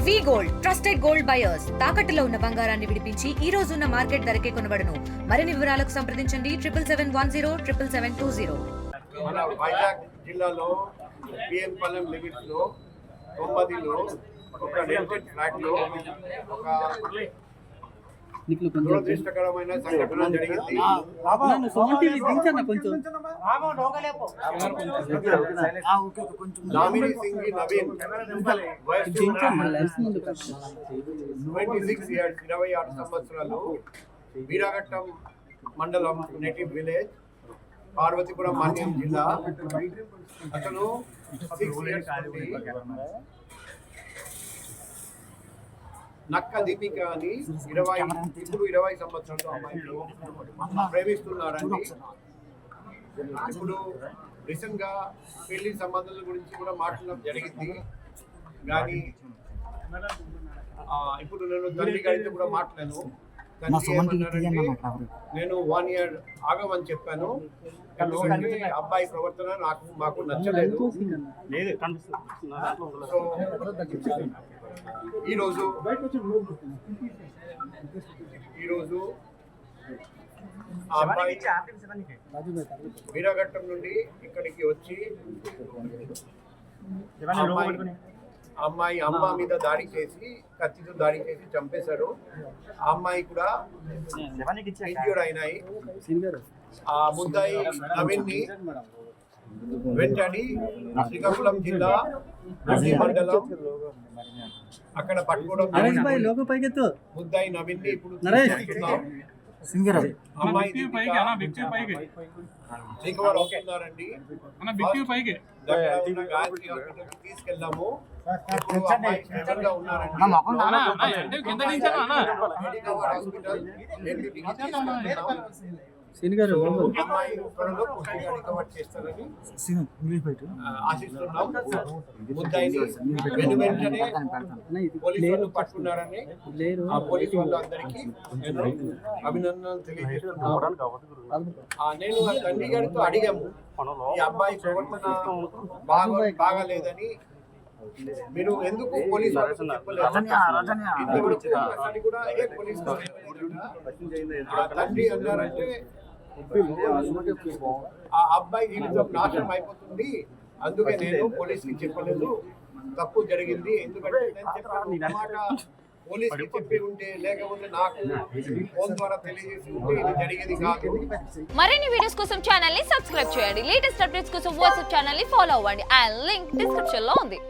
వి gold trusted gold buyers తాకట్టులో ఉన్న బంగారాన్ని విడిపించి ఈ రోజు ఉన్న మార్కెట్ ధరకే కొనబడును. మరిన్ని వివరాలకు సంప్రదించండి 77107720. మన వైజాగ్ జిల్లాలో పిఎం పాలెం లిమిట్స్ లో 90లో ఒక రెంటెడ్ ఫ్లాట్ లో ఒక దురదృష్టకరమైన సంఘటన జరిగింది. నామిని సింగ్ నవీన్ 26 years 26 సంవత్సరాలు వీరాఘట్టం మండలం నేటివ్ విలేజ్ పార్వతీపురం మన్యం జిల్లా. అతను 6 years నక్క దీపిక అని 20 సంవత్సరాలతో అమ్మాయిలు ప్రేమిస్తున్నారండి. ఇప్పుడు రీసెంట్ గా పెళ్లి సంబంధాల గురించి కూడా మాట్లాడడం జరిగింది. కానీ ఇప్పుడు నేను తండ్రి గారితో కూడా మాట్లాడాను. నేను 1 year ఆగమని చెప్పాను. ఎందుకంటే అబ్బాయి ప్రవర్తన మాకు నచ్చలేదు. సో ఈరోజు ఆ అబ్బాయి వీరాఘట్టం నుండి ఇక్కడికి వచ్చి అమ్మాయి అమ్మ మీద దాడి చేసి కత్తితో దాడి చేసి చంపేశారు. ఆ అమ్మాయి కూడా ఇంజ్యూర్డ్ అయినాయి. ఆ ముద్దాయి నవీన్ ని వెంటనే శ్రీకాకుళం జిల్లా మండలం అక్కడ పట్టుకోవడం. ముద్దాయి నవీన్ ని ఇప్పుడు అమ్మాయి శ్రీకాకుళం వస్తున్నారండి. తీసుకెళ్ళాము. పట్టుకున్నారని పోలీసు వాళ్ళు అందరికీ అభినందనలు తెలియజేస్తున్నాను. నేను తండ్రి గారితో అడిగాము, ఈ అబ్బాయి ప్రవర్తన బాగాలేదని మీరు ఎందుకు పోలీసు కూడా తండ్రి అన్నారంటే ఆ అబ్బాయి జీవితం నాశనం అయిపోతుంది, అందుకే నేను పోలీసుకి చెప్పలేదు, తప్పు జరిగింది. ఎందుకంటే నేను చెప్పిన పోలీసుకి చెప్పి ఉంటే లేకపోతే నాకు ఫోన్ ద్వారా తెలియజేసి ఉంటే ఇది జరిగేది కాదు. మరిన్ని వీడియోస్ కోసం ఛానల్ ని సబ్స్క్రైబ్ చేయండి. లేటెస్ట్ అప్డేట్స్ కోసం వాట్సాప్ ఛానల్ ని ఫాలో అవ్వండి. ఆ లింక్ డిస్క్రిప్షన్ లో ఉంది.